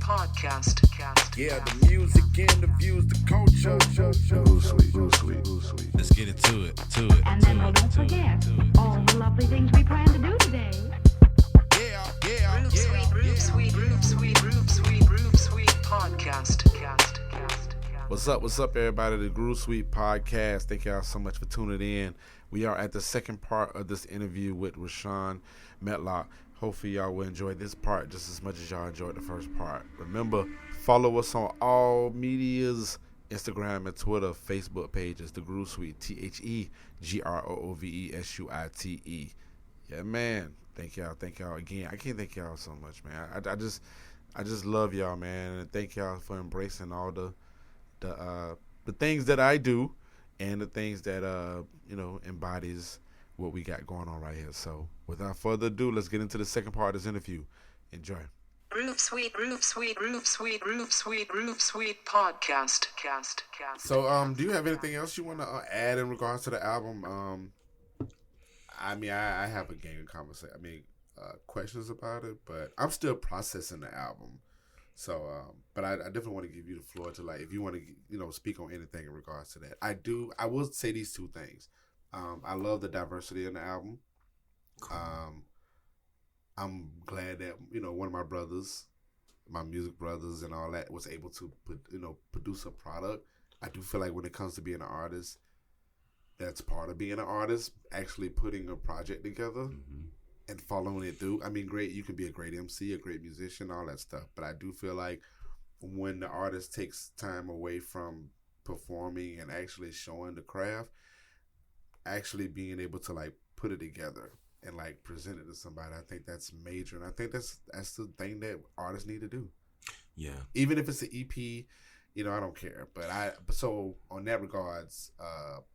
Podcast. Yeah, the music and the views, the culture. Groove Suite. Let's get into it. And then don't forget all the lovely things we plan to do today. Groove Suite Podcast. What's up, everybody? The Groove Suite Podcast. Thank y'all so much for tuning in. We are at the second part of this interview with Rashon Medlock. Hopefully y'all will enjoy this part just as much as y'all enjoyed the first part. Remember, follow us on all medias, Instagram and Twitter, Facebook pages, The Groove Suite, TheGrooveSuite. Yeah, man. Thank y'all again. I can't thank y'all so much, man. I just love y'all, man, and thank y'all for embracing all the things that I do and the things that embodies what we got going on right here. So without further ado, let's get into the second part of this interview. Enjoy. Groove Suite Podcast. So do you have anything else you want to add in regards to the album? I have a gang of conversation. Questions about it, but I'm still processing the album. So, but I definitely want to give you the floor to, like, if you want to, speak on anything in regards to that. I will say these two things. I love the diversity in the album. I'm glad that, one of my brothers, my music brothers and all that, was able to produce a product. I do feel like when it comes to being an artist, that's part of being an artist, actually putting a project together. Mm-hmm. And following it through. Great. You can be a great MC, a great musician, all that stuff. But I do feel like when the artist takes time away from performing and actually showing the craft, actually being able to, like, put it together and, like, present it to somebody, I think that's major. And I think that's the thing that artists need to do. Yeah. Even if it's an EP, I don't care. So on that regards,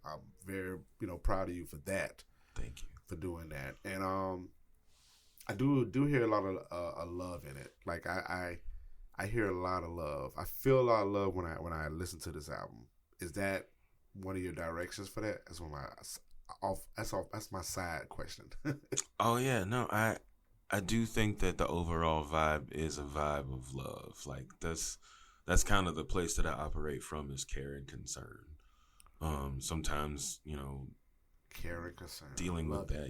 I'm very, proud of you for that. Thank you for doing that. And I do hear a lot of love in it. Like I hear a lot of love. I feel a lot of love when I listen to this album. Is that one of your directions for that? That's my side question. Oh yeah, no, I do think that the overall vibe is a vibe of love. Like that's kind of the place that I operate from, is care and concern. Sometimes, care and concern. Dealing with that,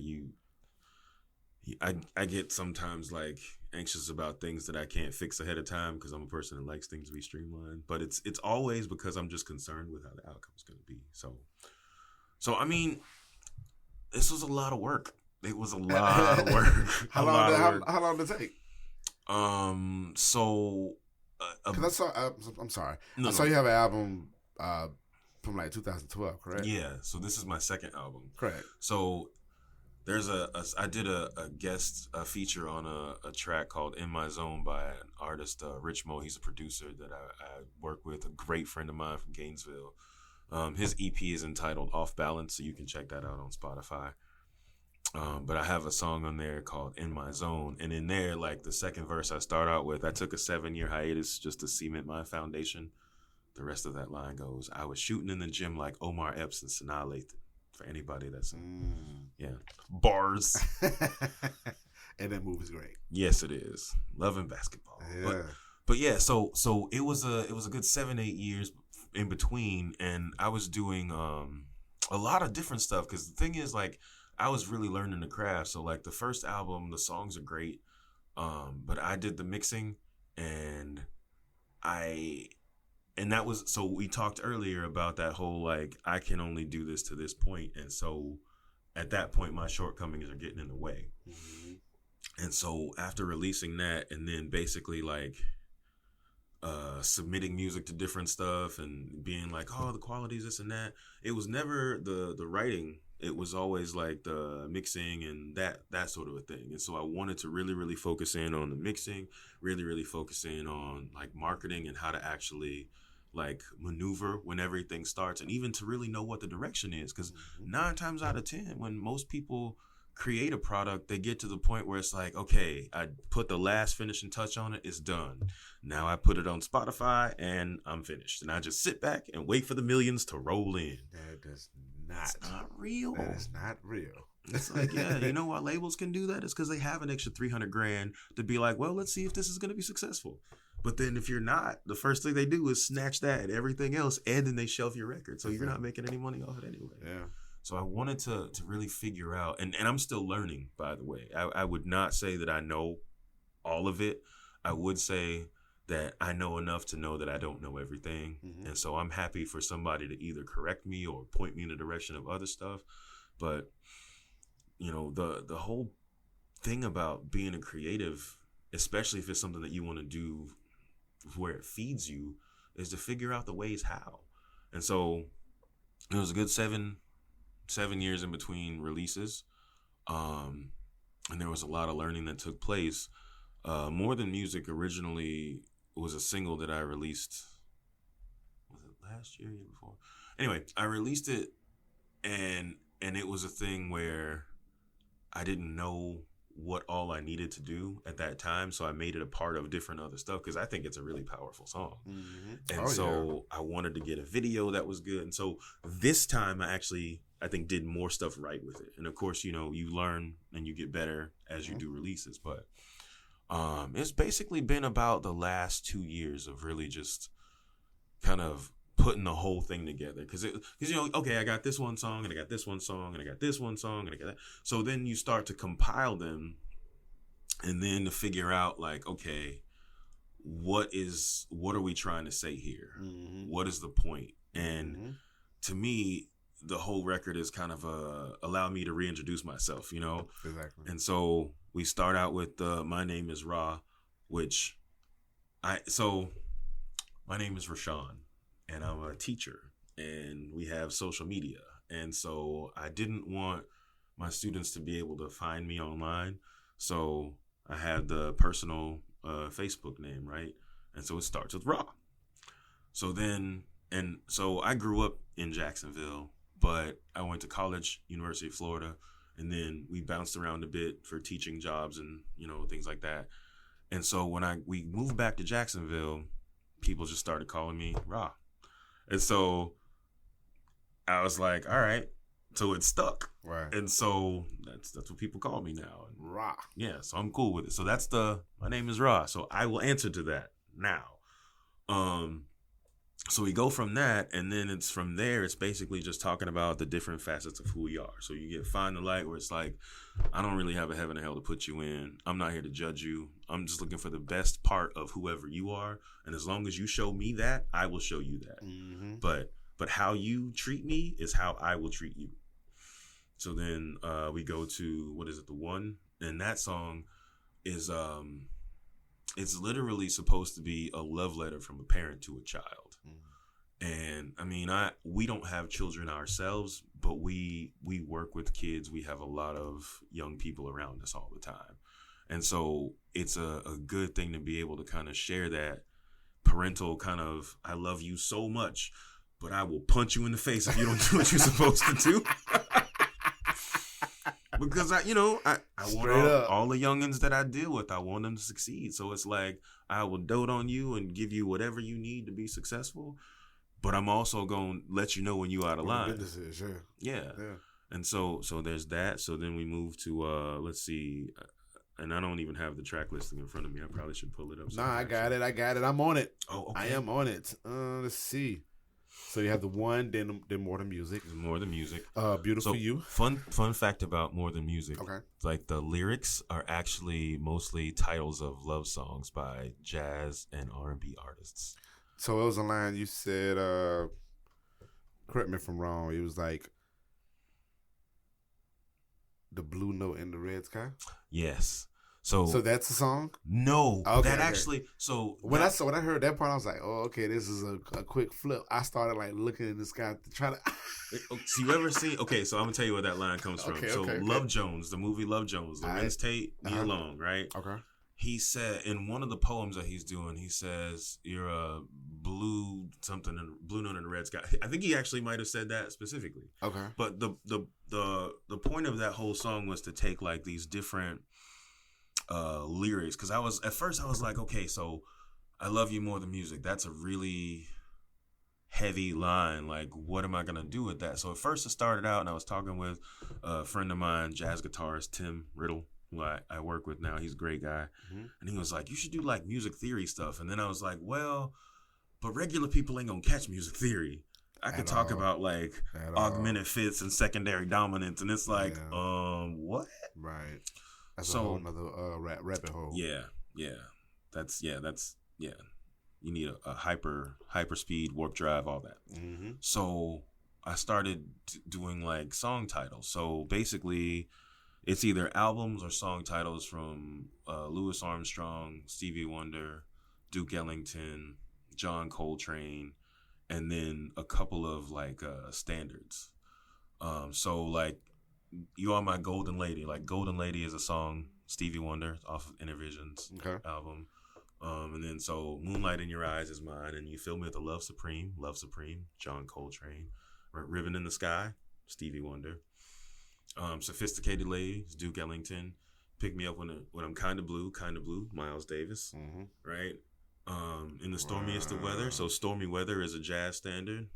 I get sometimes, like, anxious about things that I can't fix ahead of time because I'm a person that likes things to be streamlined. But it's always because I'm just concerned with how the outcome's going to be. So this was a lot of work. It was a lot of work. How long did it take? Because I saw. I'm sorry. I saw you have an album from like 2012, correct? Yeah. So this is my second album. Correct. So there's I did a guest feature on a track called "In My Zone" by an artist, Rich Mo. He's a producer that I work with, a great friend of mine from Gainesville. His EP is entitled "Off Balance," so you can check that out on Spotify. But I have a song on there called "In My Zone," and in there, like, the second verse I start out with, I took a 7-year hiatus just to cement my foundation. The rest of that line goes, "I was shooting in the gym like Omar Epps and Sanaa Lathan." For anybody that's bars. And that movie's great. Yes, it is. Loving basketball. Yeah. But yeah, so it was a good 7-8 years in between, and I was doing a lot of different stuff, because the thing is, like, I was really learning the craft. So, like, the first album, the songs are great, but I did the mixing, and that was, so we talked earlier about that whole, like, I can only do this to this point. And so at that point, my shortcomings are getting in the way. Mm-hmm. And so after releasing that, and then basically, like, submitting music to different stuff and being like, oh, the quality is this and that, it was never the writing. It was always, like, the mixing and that sort of a thing. And so I wanted to really, really focus in on the mixing, really, really focus in on, like, marketing and how to actually, like, maneuver when everything starts, and even to really know what the direction is. Because 9 times out of 10, when most people create a product, they get to the point where it's like, okay, I put the last finishing touch on it, it's done. Now I put it on Spotify and I'm finished. And I just sit back and wait for the millions to roll in. That is not real. That is not real. It's like, yeah, you know why labels can do that? It's because they have an extra $300,000 to be like, well, let's see if this is going to be successful. But then if you're not, the first thing they do is snatch that and everything else, and then they shelf your record. So you're not making any money off it anyway. Yeah. So I wanted to really figure out, and I'm still learning, by the way. I would not say that I know all of it. I would say that I know enough to know that I don't know everything. Mm-hmm. And so I'm happy for somebody to either correct me or point me in the direction of other stuff. But, you know, the whole thing about being a creative, especially if it's something that you want to do where it feeds you, is to figure out the ways how. And so it was a good seven years in between releases. And there was a lot of learning that took place. More Than Music originally was a single that I released. Was it last year, year before? Anyway, I released it, and it was a thing where I didn't know what all I needed to do at that time, so I made it a part of different other stuff because I think it's a really powerful song. Mm-hmm. And I wanted to get a video that was good. And so this time I think did more stuff right with it. And of course, you know, you learn and you get better as you do releases. But it's basically been about the last 2 years of really just kind of putting the whole thing together. Because you know, okay, I got this one song, and I got this one song, and I got this one song, and I got that. So then you start to compile them, and then to figure out, like, okay, what are we trying to say here? Mm-hmm. What is the point? And to me, the whole record is kind of allow me to reintroduce myself, you know? Exactly. And so we start out with My Name is Ra, which my name is Rashon, and I'm a teacher, and we have social media. And so I didn't want my students to be able to find me online. So I had the personal Facebook name, right? And so it starts with Ra. So I grew up in Jacksonville, but I went to college, University of Florida, and then we bounced around a bit for teaching jobs and, you know, things like that. And so when we moved back to Jacksonville, people just started calling me Ra. And so I was like, all right. So it stuck. Right. And so that's what people call me now. Ra. Yeah, so I'm cool with it. So that's my name is Ra. So I will answer to that now. So we go from that, and then it's from there, it's basically just talking about the different facets of who we are. So you get Find the Light, where it's like, I don't really have a heaven or hell to put you in. I'm not here to judge you. I'm just looking for the best part of whoever you are. And as long as you show me that, I will show you that. Mm-hmm. But how you treat me is how I will treat you. So then we go to, what is it, The One? And that song is, it's literally supposed to be a love letter from a parent to a child. And I mean, we don't have children ourselves, but we work with kids. We have a lot of young people around us all the time. And so it's a good thing to be able to kind of share that parental kind of, I love you so much, but I will punch you in the face if you don't do what you're supposed to do. Because I want all the youngins that I deal with, I want them to succeed. So it's like, I will dote on you and give you whatever you need to be successful. But I'm also going to let you know when you out of line. Yeah. And so there's that. So then we move to, let's see. And I don't even have the track listing in front of me. I probably should pull it up. Nah, I got it. I'm on it. Oh, okay. I am on it. Let's see. So you have The One, then More Than Music. More Than Music. Beautiful You. Fun fact about More Than Music. Okay. Like the lyrics are actually mostly titles of love songs by jazz and R&B artists. So it was a line you said, correct me if I'm wrong, it was like, the blue note in the red sky? Yes. So that's the song? No. Okay, that actually, so. When I heard that part, I was like, oh, okay, this is a quick flip. I started like looking in the sky to try to. So you ever see, okay, so I'm going to tell you where that line comes from. Love Jones, the movie Love Jones, Lorenz Tate, Nia Long, right? Okay. He said in one of the poems that he's doing, he says, "You're a blue note in the red sky." I think he actually might have said that specifically. Okay. But the point of that whole song was to take like these different lyrics, because at first I was like, okay, so I love you more than music. That's a really heavy line. Like, what am I gonna do with that? So at first it started out, and I was talking with a friend of mine, jazz guitarist Tim Riddle, who I work with now. He's a great guy. And he was like, you should do like music theory stuff. And then I was like, well, but regular people ain't gonna catch music theory. I could talk about like augmented fifths and secondary dominance, and it's like, what? Right. That's a whole nother rabbit hole. Yeah. That's you need a hyper speed, warp drive, all that. So I started doing like song titles. So basically, it's either albums or song titles from Louis Armstrong, Stevie Wonder, Duke Ellington, John Coltrane, and then a couple of like standards. So like, You Are My Golden Lady. Like, Golden Lady is a song, Stevie Wonder, off of Intervision's album. And then so Moonlight in Your Eyes is mine, and You Fill Me with a Love Supreme, John Coltrane. Ribbon in the Sky, Stevie Wonder. Sophisticated Ladies, Duke Ellington. Pick Me Up When I'm Kinda Blue, Miles Davis. Right? In the Stormiest of Weather. So Stormy Weather is a jazz standard.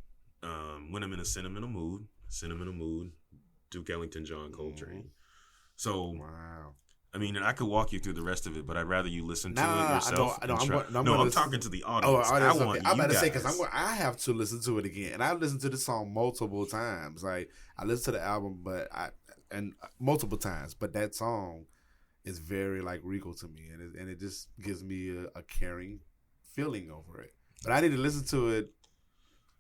When I'm in a Sentimental Mood, Duke Ellington, John Coltrane. So, I mean, and I could walk you through the rest of it, but I'd rather you listen to it yourself. I'm talking to the audience. I'm about to say, because I have to listen to it again, and I've listened to this song multiple times. Like, I listened to the album, multiple times, but that song is very like regal to me, and it just gives me a caring feeling over it. But I need to listen to it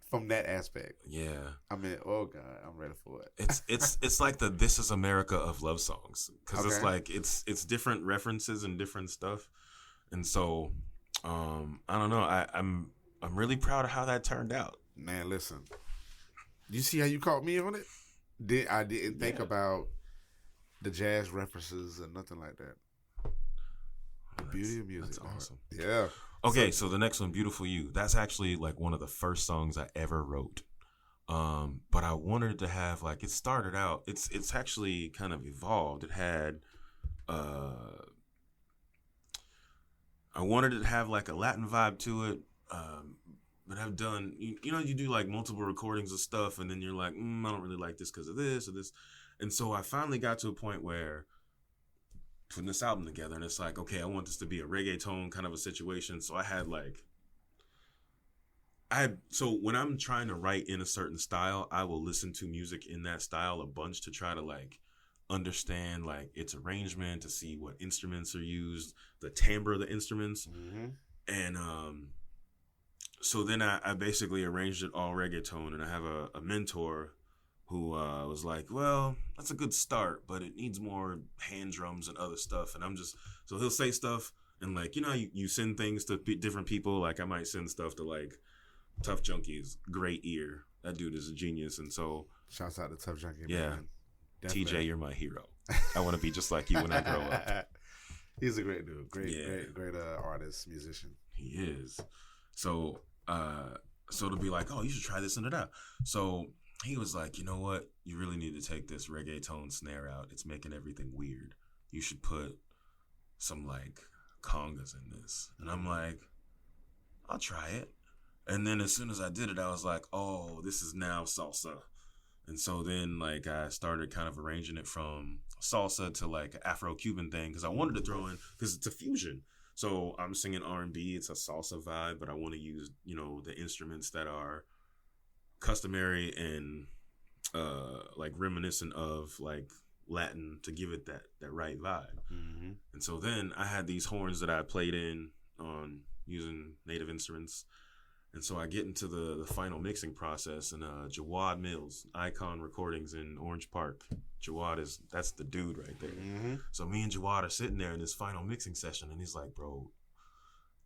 from that aspect. Yeah. I mean, oh God, I'm ready for it. It's like the This Is America of love songs, because it's like it's different references and different stuff, and so I don't know. I'm really proud of how that turned out. Man, listen, you see how you caught me on it? I didn't think about the jazz references or nothing like that. The beauty of music. That's awesome. Yeah. Okay, so the next one, Beautiful You. That's actually like one of the first songs I ever wrote. But I wanted it to have like, it started out, it's actually kind of evolved. It had, I wanted it to have like a Latin vibe to it. But I've done, you know, you do like multiple recordings of stuff, and then you're like, I don't really like this because of this or this. And so I finally got to a point where putting this album together, and it's like, okay, I want this to be a reggaeton kind of a situation. So so when I'm trying to write in a certain style, I will listen to music in that style a bunch to try to like understand like its arrangement, to see what instruments are used, the timbre of the instruments. And so then I basically arranged it all reggaeton, and I have a mentor who was like, well, that's a good start, but it needs more hand drums and other stuff. And so he'll say stuff, and like, you know, you send things to different people. Like I might send stuff to like Tough Junkies, great ear. That dude is a genius. And so shouts out to Tough Junkie. Yeah. Man. TJ, you're my hero. I want to be just like you when I grow up. He's a great dude. Great artist, musician. He is. So to be like, oh, you should try this and that. So he was like, you know what? You really need to take this reggaeton snare out. It's making everything weird. You should put some like congas in this. And I'm like, I'll try it. And then as soon as I did it, I was like, oh, this is now salsa. And so then like I started kind of arranging it from salsa to like an Afro-Cuban thing, because I wanted to throw in, because it's a fusion. So I'm singing R&B, it's a salsa vibe, but I want to use, you know, the instruments that are customary and like reminiscent of like Latin to give it that right vibe. And so then I had these horns that I played in on using native instruments. And so I get into the final mixing process, and Jawad Mills, Icon Recordings in Orange Park. Jawad that's the dude right there. So me and Jawad are sitting there in this final mixing session, and he's like, bro,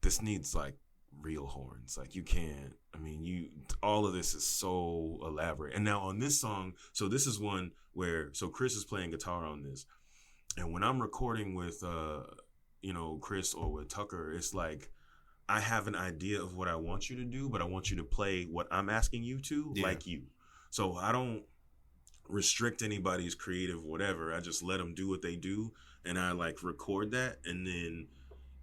this needs like real horns. Like you can't, I mean, all of this is so elaborate. And now on this song, so this is one where, so Chris is playing guitar on this. And when I'm recording with, Chris or with Tucker, it's like, I have an idea of what I want you to do, but I want you to play what I'm asking you to, like you. So I don't restrict anybody's creative whatever. I just let them do what they do, and I like record that, and then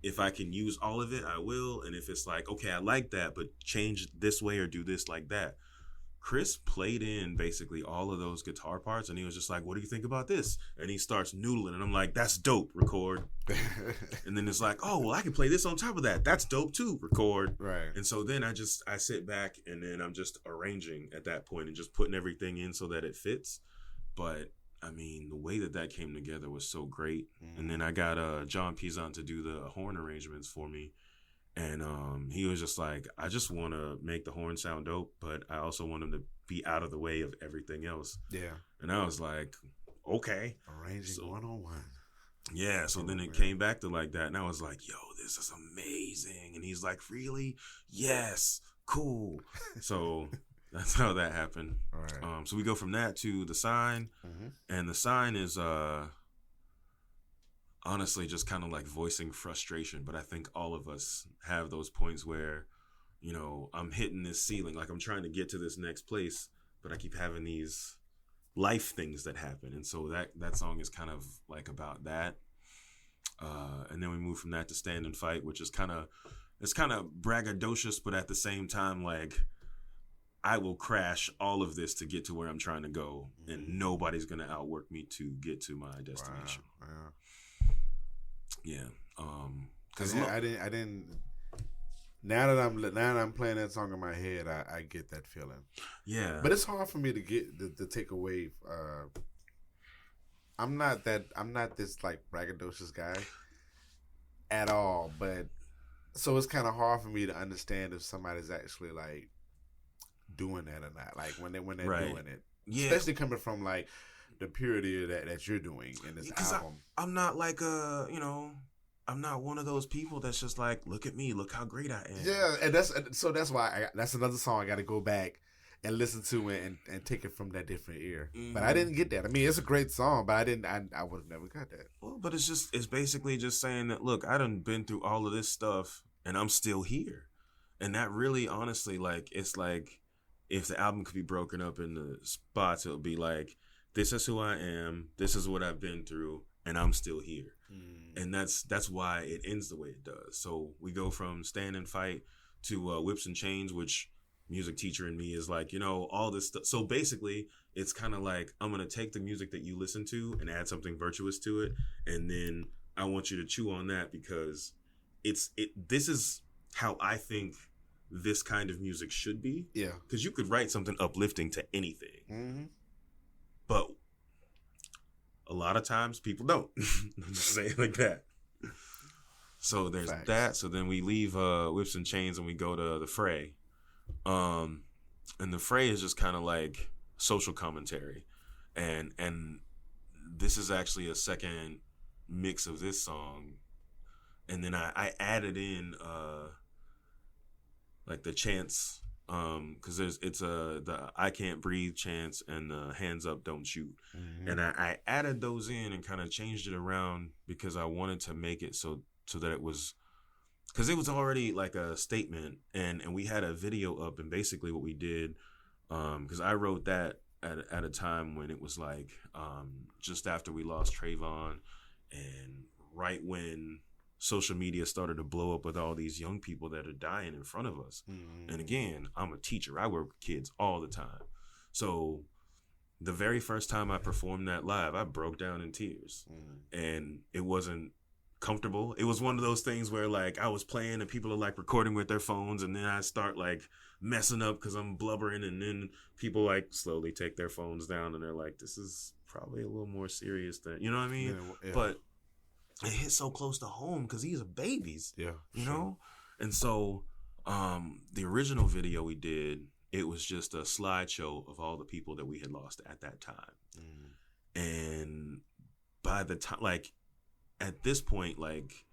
if I can use all of it, I will. And if it's like, okay, I like that, but change this way or do this like that. Chris played in basically all of those guitar parts, and he was just like, what do you think about this? And he starts noodling, and I'm like, that's dope, record. And then it's like, oh, well, I can play this on top of that. That's dope too, record. Right. And so then I sit back, and then I'm just arranging at that point and just putting everything in so that it fits. But I mean, the way that came together was so great. And then I got John Pizon to do the horn arrangements for me. And he was just like, I just want to make the horn sound dope, but I also want him to be out of the way of everything else. Yeah. And I was like, okay. Arranging one-on-one. Yeah, so then it came back to like that, and I was like, yo, this is amazing. And he's like, really? Yes. Cool. So that's how that happened. All right. So we go from that to The Sign, and The Sign is... honestly just kind of like voicing frustration, but I think all of us have those points where, you know, I'm hitting this ceiling, like I'm trying to get to this next place, but I keep having these life things that happen. And so that song is kind of like about that. And then we move from that to Stand and Fight, which is kind of braggadocious, but at the same time, like, I will crash all of this to get to where I'm trying to go, and nobody's going to outwork me to get to my destination. Wow. Yeah. Cause I didn't. Now that I'm playing that song in my head, I get that feeling. Yeah. But it's hard for me to get to take away. I'm not this like braggadocious guy at all. But so it's kind of hard for me to understand if somebody's actually like doing that or not. Like when they're doing it, especially coming from like the purity of that you're doing in this album. I'm not like I'm not one of those people that's just like, look at me, look how great I am. Yeah, and that's why that's another song I got to go back and listen to and take it from that different ear. Mm-hmm. But I didn't get that. I mean, it's a great song, but I would have never got that. Well, but it's basically just saying that, look, I done been through all of this stuff and I'm still here. And that really, honestly, like, it's like if the album could be broken up into spots, it would be like, this is who I am, this is what I've been through, and I'm still here. And that's why it ends the way it does. So we go from Stand and Fight to Whips and Chains, which music teacher in me is like, all this stuff. So basically, it's kind of like, I'm going to take the music that you listen to and add something virtuous to it. And then I want you to chew on that, because this is how I think this kind of music should be. Yeah. Because you could write something uplifting to anything. Mm-hmm. But a lot of times people don't. I'm just saying like that. So there's that. So then we leave Whips and Chains and we go to the Fray. And the Fray is just kind of like social commentary. And this is actually a second mix of this song. And then I added in like the chants, because it's the I Can't Breathe chants and the Hands Up Don't Shoot. Mm-hmm. And I added those in and kind of changed it around because I wanted to make it so that it was, because it was already like a statement, and we had a video up, and basically what we did, because I wrote that at a time when it was like just after we lost Trayvon, and right when social media started to blow up with all these young people that are dying in front of us. Mm-hmm. And again, I'm a teacher. I work with kids all the time. So the very first time I performed that live, I broke down in tears. Mm-hmm. And it wasn't comfortable. It was one of those things where like I was playing and people are like recording with their phones, and then I start like messing up because I'm blubbering, and then people like slowly take their phones down and they're like, this is probably a little more serious than, you know what I mean? Yeah. But it hit so close to home because these are babies, you know? And so the original video we did, it was just a slideshow of all the people that we had lost at that time. Mm. And by the time, like, at this point, like,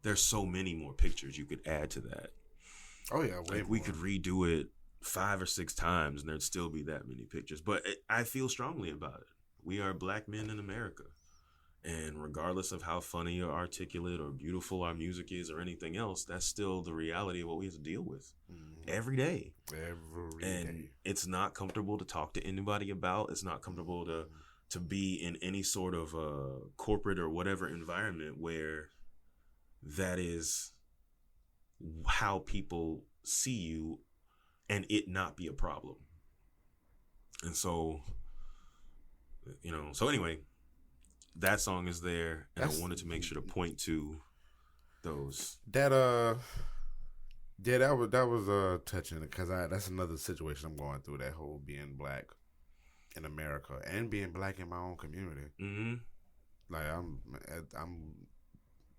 there's so many more pictures you could add to that. Oh, yeah, way like, we could redo it 5 or 6 times and there'd still be that many pictures. But I feel strongly about it. We are black men in America. And regardless of how funny or articulate or beautiful our music is or anything else, that's still the reality of what we have to deal with every day. And it's not comfortable to talk to anybody about. It's not comfortable to be in any sort of corporate or whatever environment where that is how people see you and it not be a problem. And so, so anyway, that song is there, and I wanted to make sure to point to those. That was touching, because that's another situation I'm going through, that whole being black in America and being black in my own community. Mm-hmm. Like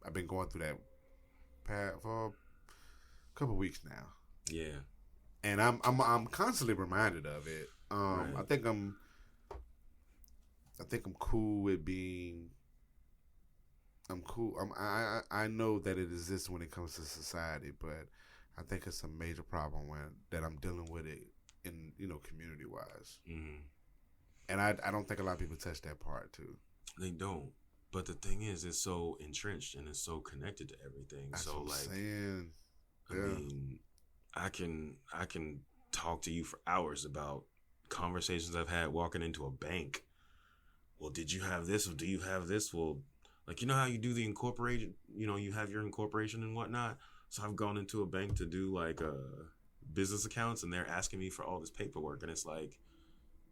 I've been going through that for a couple of weeks now. Yeah. And I'm constantly reminded of it. Right. I think I'm cool with being. I'm cool. I know that it exists when it comes to society, but I think it's a major problem that I'm dealing with it in community wise. Mm-hmm. And I don't think a lot of people touch that part too. They don't. But the thing is, it's so entrenched and it's so connected to everything. That's so what I'm like, saying. Yeah. I mean, I can talk to you for hours about conversations I've had walking into a bank. Well, did you have this? Or do you have this? Well, like, how you do the incorporation, you have your incorporation and whatnot. So I've gone into a bank to do like business accounts, and they're asking me for all this paperwork. And it's like,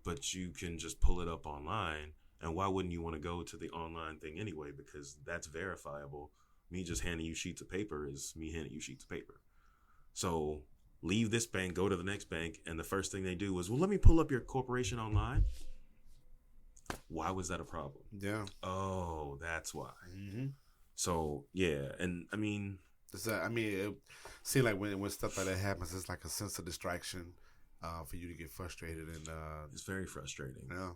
but you can just pull it up online. And why wouldn't you want to go to the online thing anyway? Because that's verifiable. Me just handing you sheets of paper is me handing you sheets of paper. So leave this bank, go to the next bank, and the first thing they do is, well, let me pull up your corporation online. Why was that a problem? Yeah. Oh, that's why. Mm-hmm. So, yeah. And I mean, it seems like when stuff like that happens, it's like a sense of distraction for you to get frustrated, and it's very frustrating. Yeah.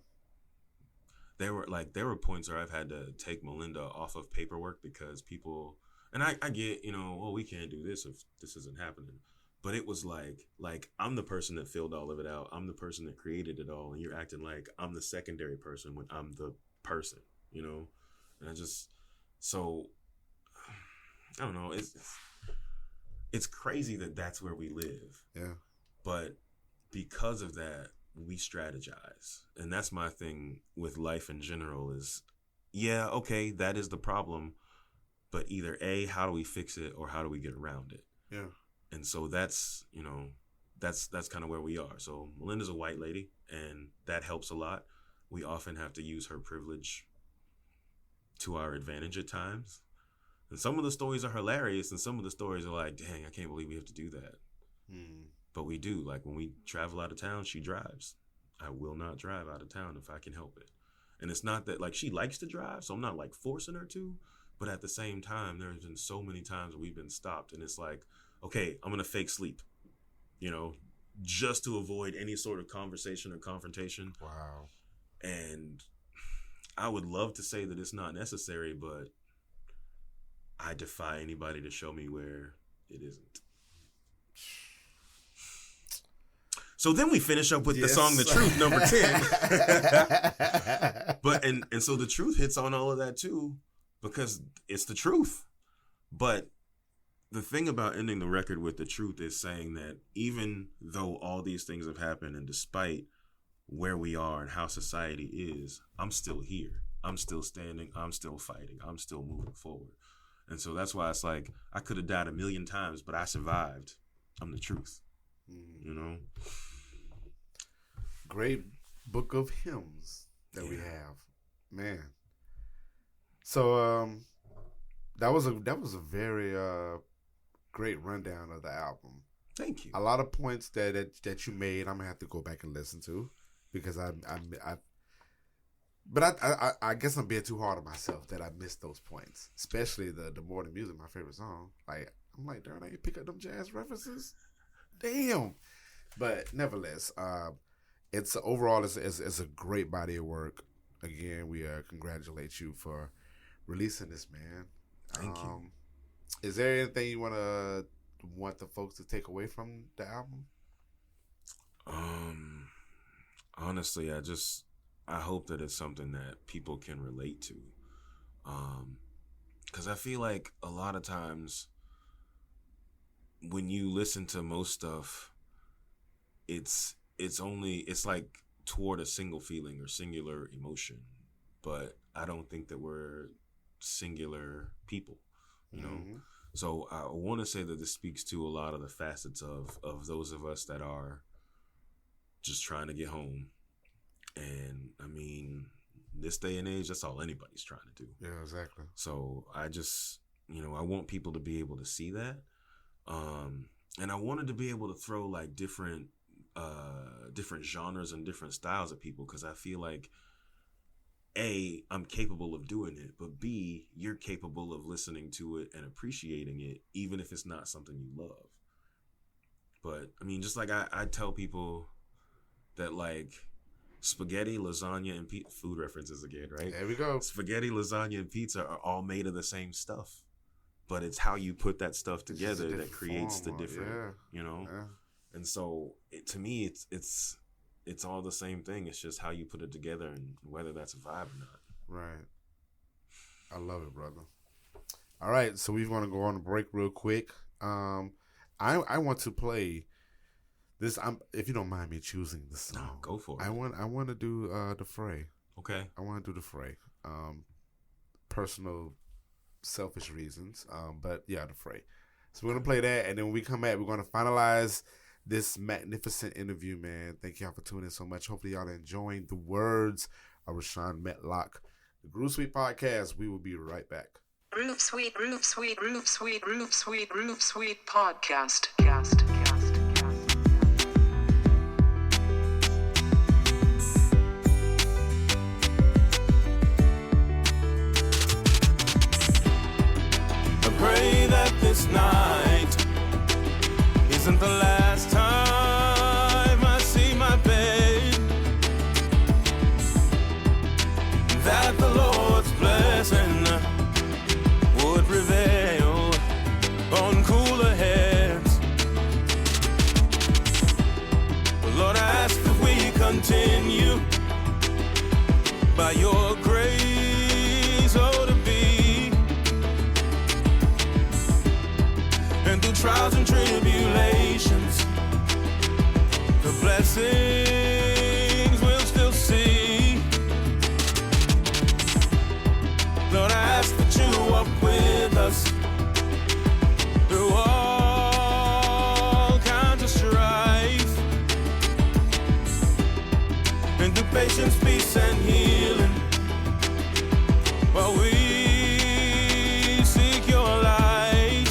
There were points where I've had to take Melinda off of paperwork because people, and I get, well, we can't do this if this isn't happening. But it was like I'm the person that filled all of it out. I'm the person that created it all, and you're acting like I'm the secondary person when I'm the person, And so I don't know. It's crazy that that's where we live. Yeah. But because of that, we strategize. And that's my thing with life in general is, yeah, okay, that is the problem. But either A, how do we fix it, or how do we get around it? Yeah. And so that's kind of where we are. So Melinda's a white lady, and that helps a lot. We often have to use her privilege to our advantage at times. And some of the stories are hilarious, and some of the stories are like, dang, I can't believe we have to do that. But we do. Like when we travel out of town, she drives. I will not drive out of town if I can help it. And it's not that, like, she likes to drive, so I'm not like forcing her to. But at the same time, there's been so many times we've been stopped, and it's like, okay, I'm going to fake sleep, just to avoid any sort of conversation or confrontation. Wow. And I would love to say that it's not necessary, but I defy anybody to show me where it isn't. So then we finish up with the song The Truth, number 10. But and so The Truth hits on all of that too, because it's the truth. But the thing about ending the record with The Truth is saying that even though all these things have happened, and despite where we are and how society is, I'm still here. I'm still standing. I'm still fighting. I'm still moving forward. And so that's why it's like, I could have died 1,000,000 times, but I survived. I'm the truth. Great book of hymns that we have, man. So that was a very great rundown of the album. Thank you. A lot of points that you made, I'm gonna have to go back and listen to, because I guess I'm being too hard on myself that I missed those points, especially the More Than Music, my favorite song. Like, I'm like, darn, I ain't pick up them jazz references. Damn. But nevertheless, it's overall it's a great body of work. Again, we congratulate you for releasing this, man. Thank you. Is there anything you want the folks to take away from the album? Honestly, I hope that it's something that people can relate to. 'Cause I feel like a lot of times when you listen to most stuff, it's like toward a single feeling or singular emotion. But I don't think that we're singular people. you know. So I want to say that this speaks to a lot of the facets of those of us that are just trying to get home. And I mean, this day and age, that's all anybody's trying to do. Yeah, exactly. So I just, I want people to be able to see that. And I wanted to be able to throw like different genres and different styles at people, because I feel like A, I'm capable of doing it, but B, you're capable of listening to it and appreciating it, even if it's not something you love. But I mean, just like I tell people that like spaghetti, lasagna, and food references again, right? There we go. Spaghetti, lasagna, and pizza are all made of the same stuff, but it's how you put that stuff together that creates the different, Yeah. And so to me, it's all the same thing. It's just how you put it together and whether that's a vibe or not. Right. I love it, brother. All right, so we're gonna go on a break real quick. I want to play this. If you don't mind me choosing the song, no, go for it. I want to do the Fray. Okay. I want to do the Fray. Personal, selfish reasons. But yeah, the Fray. So we're gonna play that, and then when we come back, we're gonna finalize this magnificent interview, man. Thank y'all for tuning in so much. Hopefully y'all are enjoying the words of Rashon Medlock. The Groove Suite Podcast. We will be right back. Groove Suite Podcast. I pray that this night isn't the last time I see my babe, that the Lord's blessing would prevail on cooler heads. Lord, I ask that we continue by your grace, oh, to be, and through trials and tribulations, the blessings we'll still see. Lord, I ask that you walk with us through all kinds of strife, and through patience, peace, and healing, while we seek your light,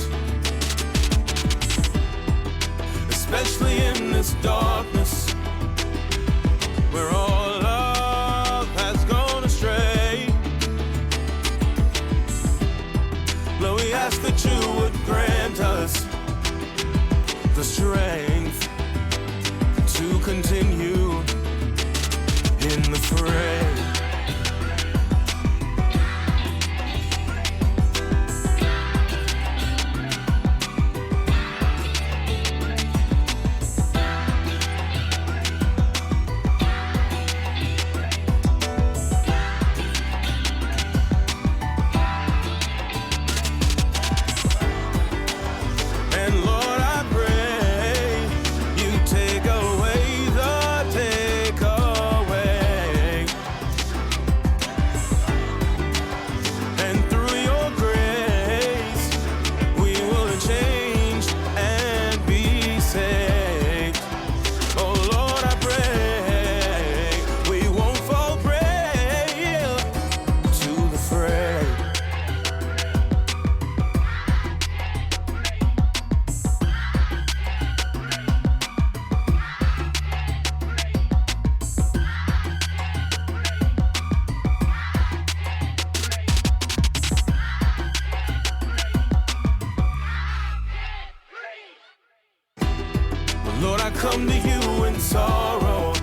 especially in this darkness where all love has gone astray. Lord, we ask that you would grant us the strength to continue in the fray. Lord, I come to you in sorrow,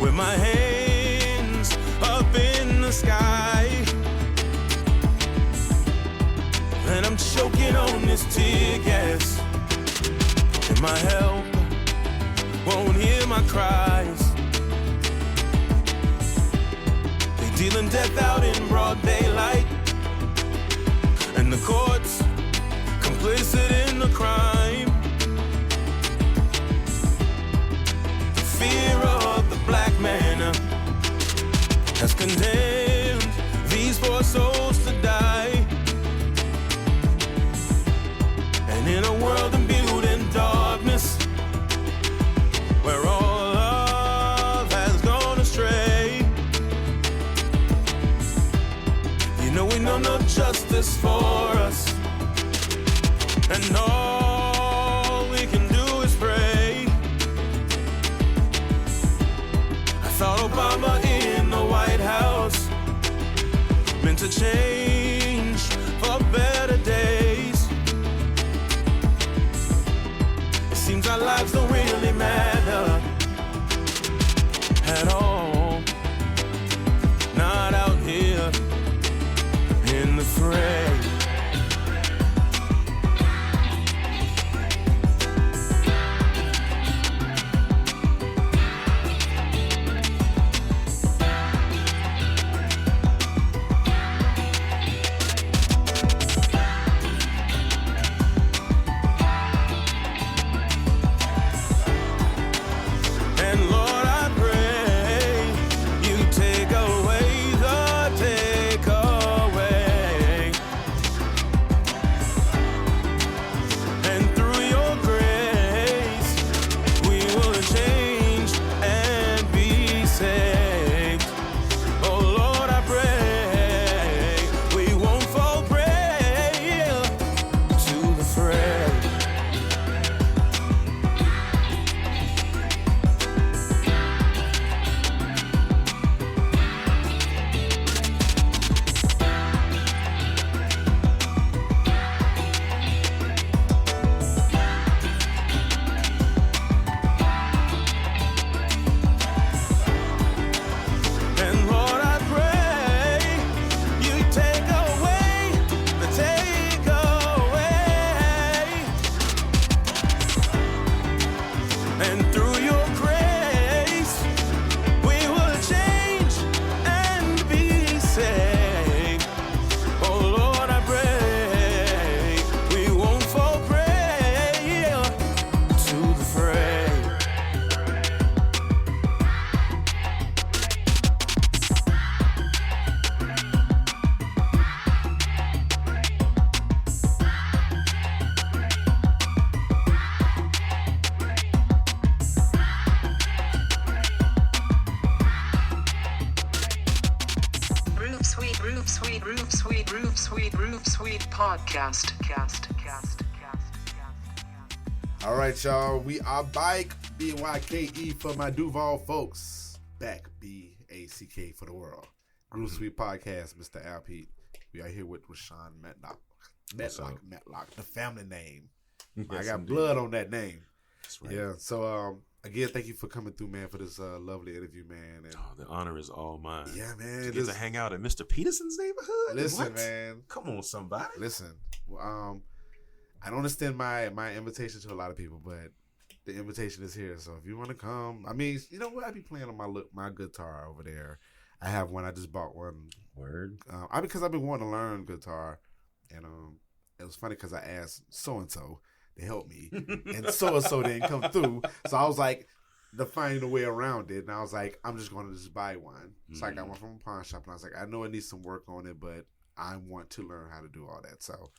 with my hands up in the sky, and I'm choking on this tear gas, and my help won't hear my cries. They dealing death out in broad daylight, and the courts complicit in the crime. Fear of the black man has condemned these poor souls to die. and all we can do is pray. I thought Obama in the White House meant to change for better days. It seems our lives don't really matter at all. Not out here in the fray. Sweet podcast. All right, y'all. We are back. BYKE for my Duval folks. Back. BACK for the world. Groove Sweet Podcast, Mr. Al Pete. We are here with Rashon Medlock. Medlock, the family name. Yes, I got indeed. blood on that name. That's right. Yeah. So, again, thank you for coming through, man, for this lovely interview, man. And Oh, the honor is all mine. yeah, man. To get to hang out in Mr. Peterson's neighborhood? Listen, What? man. Come on, somebody. Listen. I don't extend my invitation to a lot of people, but the invitation is here. So if you want to come, I mean, you know what? I be playing on my guitar over there. I have one. I just bought one. Word. Because I've been wanting to learn guitar, and it was funny because I asked so and so to help me, and so didn't come through. So I was like, to find a way around it, and I was like, I'm just going to just buy one. So I got one from a pawn shop, and I was like, I know it needs some work on it, but I want to learn how to do all that. So,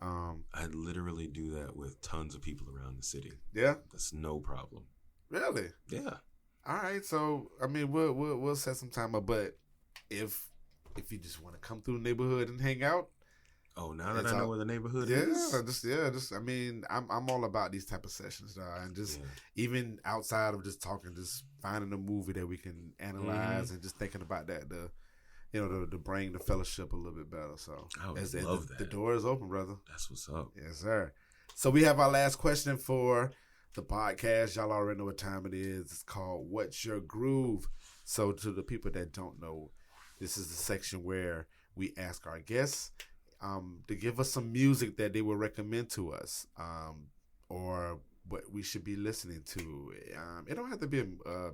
I literally do that with tons of people around the city. yeah, That's no problem. really. Yeah. All right, so I mean, we'll set some time up, but if you just want to come through the neighborhood and hang out, Oh, now that It's I know all- where the neighborhood yeah, is. just I mean, I'm all about these type of sessions, and just even outside of just talking, just finding a movie that we can analyze and just thinking about that, to bring the fellowship a little bit better. So I would as- love the that. door is open, brother. That's what's up. Yes, sir. So we have our last question for the podcast. Y'all already know what time it is. It's called What's Your Groove? So to the people that don't know, this is the section where we ask our guests to give us some music that they would recommend to us, or what we should be listening to. It don't have to be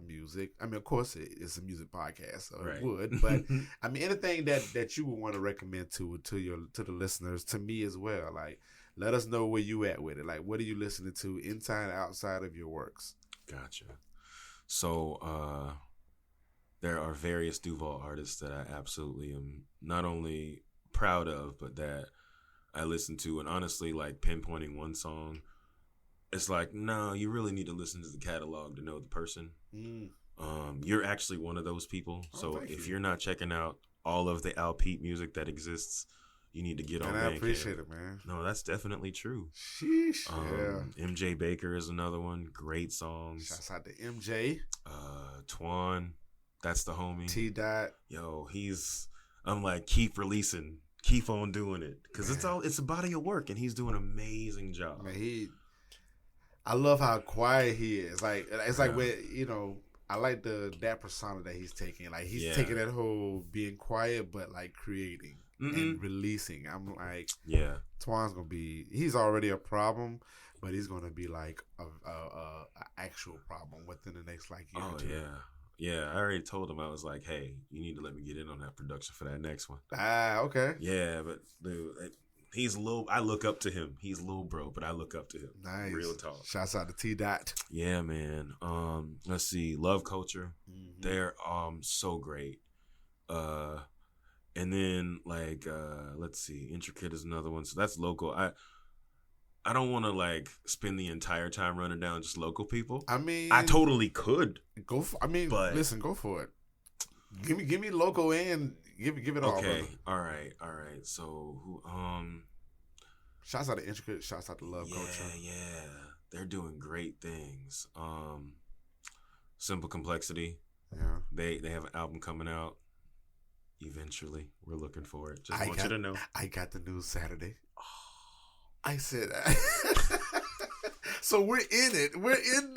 music. I mean, of course, it's a music podcast, so Right. it would. But I mean, anything that you would want to recommend to the listeners, to me as well. Like, let us know where you at with it. Like, what are you listening to inside and outside of your works? Gotcha. So there are various Duval artists that I absolutely am not only proud of, but that I listen to. And honestly, like pinpointing one song, it's like, no, you really need to listen to the catalog to know the person. You're actually one of those people. Oh, So thank if you. you're not checking out all of the Al Pete music that exists, you need to get on And I Bandcamp. appreciate it, man. No, that's definitely true. Sheesh. Yeah. MJ Baker is another one. Great songs. Shouts out to MJ. Twan, that's the homie. T Dot. Yo, I'm like, keep releasing, keep on doing it, because it's a body of work, and he's doing an amazing job. Man, I love how quiet he is. Like it's like when I like that persona that he's taking. Like he's taking that whole being quiet, but like creating and releasing. I'm like, Twan's gonna be. He's already a problem, but he's gonna be like a actual problem within the next like year or two. Yeah, I already told him. I was like, hey, you need to let me get in on that production for that next one. Okay. Yeah, but dude, he's I look up to him. He's little bro, but I look up to him. Nice. Real talk. Shouts out to T Dot. Yeah, man. Let's see. Love Culture. Mm-hmm. They're so great. And then like let's see. Intricate is another one. So that's local. I don't want to like spend the entire time running down just local people. I mean, I totally could go for. But listen, go for it. Give me local and give it all. Okay, all right. So who? Shouts out to Intricate. Shouts out to Love Culture. Yeah, they're doing great things. Simple Complexity. Yeah, they have an album coming out. Eventually, we're looking for it. Just want you to know. I got the news Saturday. I said, so we're in it. We're in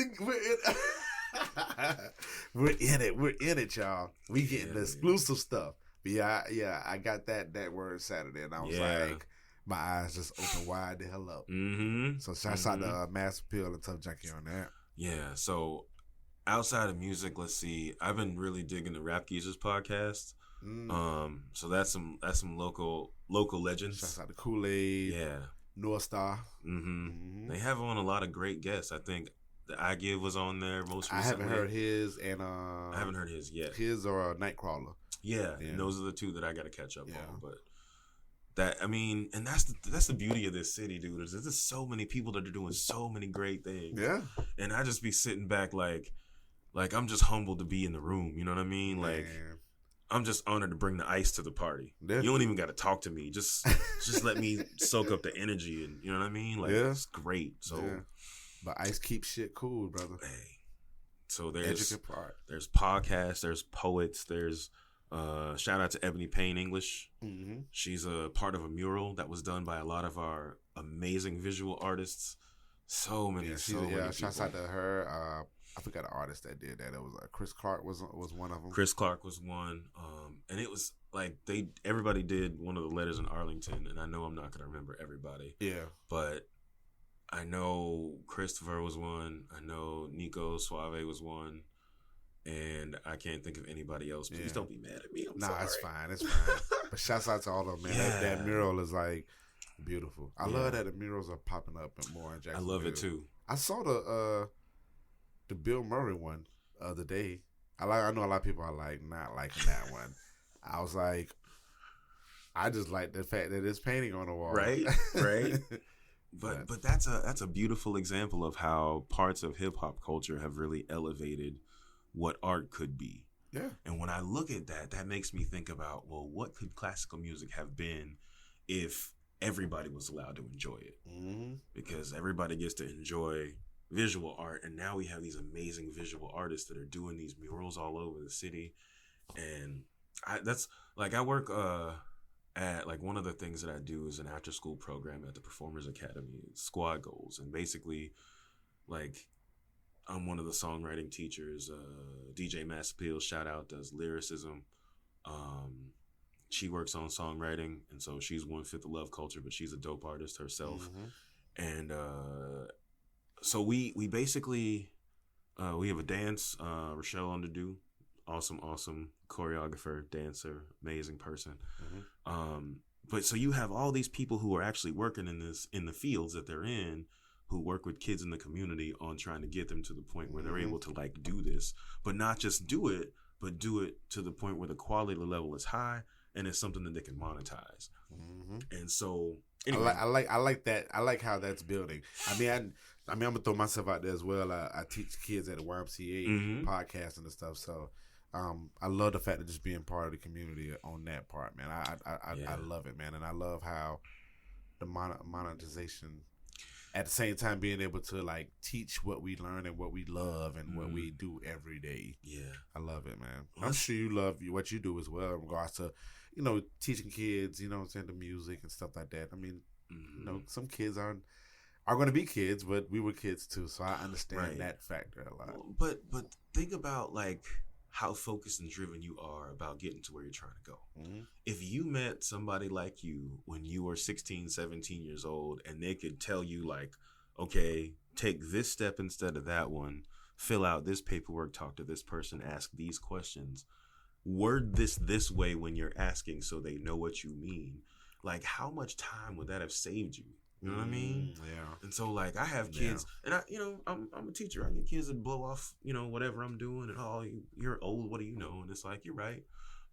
it, y'all. We getting the exclusive stuff. But yeah, I got that word Saturday, and I was like, my eyes just opened wide the hell up. Mm-hmm. So shouts out to Mass Appeal and Tough Junkie on that. Yeah. So outside of music, let's see. I've been really digging the Rap Geezers podcast. So that's some local legends. Shouts out to Kool-Aid. Yeah. North Star. They have on a lot of great guests. I think the I Give was on there most recently. I haven't heard his, and I haven't heard his yet. His or Nightcrawler. Yeah, and those are the two that I got to catch up on. But and that's the beauty of this city, dude. There's just so many people that are doing so many great things. Yeah, and I just be sitting back like I'm just humbled to be in the room. You know what I mean? Like. I'm just honored to bring the ice to the party. Yeah. You don't even got to talk to me. Just let me soak up the energy, and you know what I mean. Like it's great. So, but ice keeps shit cool, brother. Hey, so there's podcasts, there's poets, there's shout out to Ebony Payne English. Mm-hmm. She's a part of a mural that was done by a lot of our amazing visual artists. So many people. Shouts out to her. I forgot an artist that did that. It was Chris Clark was one of them. Chris Clark was one, and it was like everybody did one of the letters in Arlington, and I know I'm not gonna remember everybody. Yeah, but I know Christopher was one. I know Nico Suave was one, and I can't think of anybody else. Please don't be mad at me. I'm sorry. It's fine. It's fine. But shouts out to all of them, man. Yeah. That mural is like beautiful. I love that the murals are popping up and more in Jacksonville. I love it too. I saw the Bill Murray one the other day. I know a lot of people are like not liking that one. I was like, I just like the fact that it's painting on the wall. Right. But that's a beautiful example of how parts of hip hop culture have really elevated what art could be. Yeah. And when I look at that makes me think about, well, what could classical music have been if everybody was allowed to enjoy it? Mm-hmm. Because everybody gets to enjoy visual art, and now we have these amazing visual artists that are doing these murals all over the city. And I work at like one of the things that I do is an after school program at the Performers Academy, Squad Goals, and basically like I'm one of the songwriting teachers. DJ Mass Appeal, shout out, does lyricism. She works on songwriting, and so she's 1/5 of Love Culture, but she's a dope artist herself. Mm-hmm. And so we basically we have a dance, Rochelle Underdo, awesome choreographer, dancer, amazing person. Mm-hmm. But so you have all these people who are actually working in the fields that they're in, who work with kids in the community on trying to get them to the point where they're able to like do this, but not just do it, but do it to the point where the quality level is high and it's something that they can monetize. Mm-hmm. And so anyway. I like that. I like how that's building. I'm gonna throw myself out there as well. I teach kids at a YMCA podcast and stuff. So I love the fact of just being part of the community on that part, man. I love it, man, and I love how the monetization. At the same time, being able to like teach what we learn and what we love and what we do every day. Yeah, I love it, man. I'm sure you love what you do as well in regards to, teaching kids. You know what I'm saying, the music and stuff like that. I mean, some kids are going to be kids, but we were kids too, so I understand that factor a lot. But think about like how focused and driven you are about getting to where you're trying to go. Mm-hmm. If you met somebody like you when you were 16, 17 years old, and they could tell you like, okay, take this step instead of that one, fill out this paperwork, talk to this person, ask these questions, word this way when you're asking so they know what you mean. Like, how much time would that have saved you? You know what I mean? Yeah. And so, like, I have kids, and I'm a teacher. I get kids that blow off, whatever I'm doing, and you're old. What do you know? And it's like, you're right.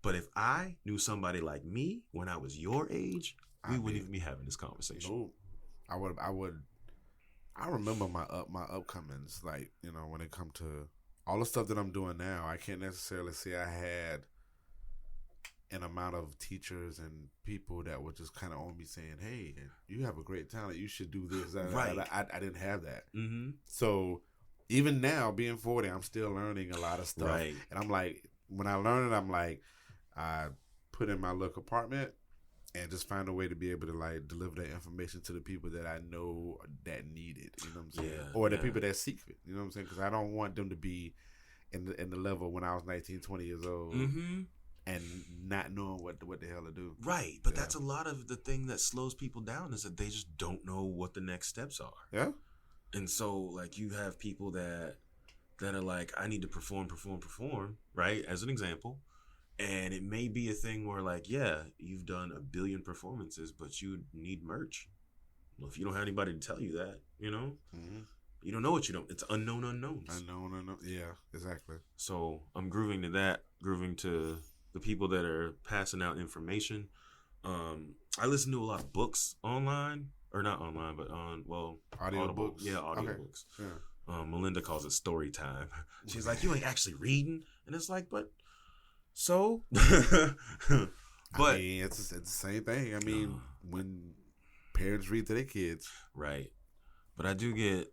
But if I knew somebody like me when I was your age, we wouldn't even be having this conversation. No, I would. I remember my upcomings, like, when it come to all the stuff that I'm doing now. I can't necessarily say I had an amount of teachers and people that were just kind of on me saying, hey, you have a great talent, you should do this. Right. I didn't have that. Mm-hmm. So even now, being 40, I'm still learning a lot of stuff. Right. And I'm like, when I learn it, I'm like, I put in my little apartment and just find a way to be able to like deliver that information to the people that I know that need it. You know what I'm saying? Yeah, or the people that seek it. You know what I'm saying? Because I don't want them to be in the level when I was 19, 20 years old. Mm-hmm. And not knowing what the hell to do. Right. But that's a lot of the thing that slows people down is that they just don't know what the next steps are. Yeah. And so, like, you have people that are like, I need to perform, right? As an example. And it may be a thing where, like, yeah, you've done 1 billion performances, but you need merch. Well, if you don't have anybody to tell you that, mm-hmm. You don't know what you don't. It's unknown unknowns. Unknown. Yeah, exactly. So I'm grooving to that, grooving to the people that are passing out information. I listen to a lot of books online, or not online, but on audio books. Yeah, audio books. Yeah. Melinda calls it story time. She's like, you ain't actually reading, and it's like, but so. But I mean, it's the same thing. I mean, when parents read to their kids, right? But I do get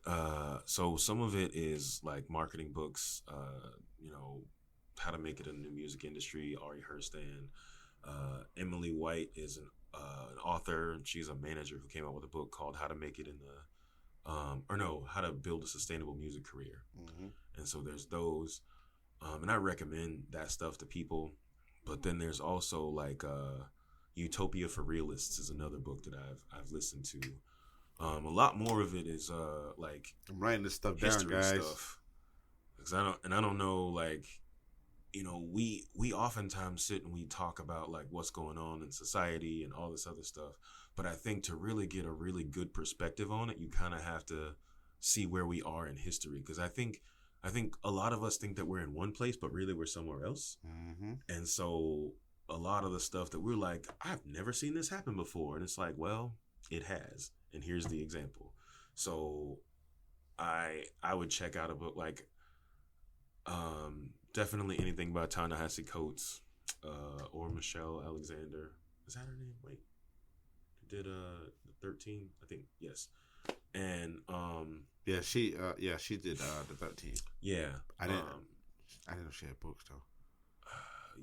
so some of it is like marketing books. How to Make It in the Music Industry, Ari Herstand. Emily White is an author, and she's a manager who came out with a book called How to Make It in the, How to Build a Sustainable Music Career. Mm-hmm. And so there's those, and I recommend that stuff to people. But then there's also like Utopia for Realists is another book that I've listened to. A lot more of it is like I'm writing this stuff down, guys. Stuff. Because I don't know, like, we oftentimes sit and we talk about like what's going on in society and all this other stuff. But I think to really get a really good perspective on it, you kind of have to see where we are in history. Because I think a lot of us think that we're in one place, but really we're somewhere else. Mm-hmm. And so a lot of the stuff that we're like, I've never seen this happen before. And it's like, well, it has. And here's the example. So I would check out a book like definitely anything by Ta-Nehisi Coates or Michelle Alexander. Is that her name? Wait. Did the 13? I think yes. And she did the 13. Yeah. I didn't know she had books though.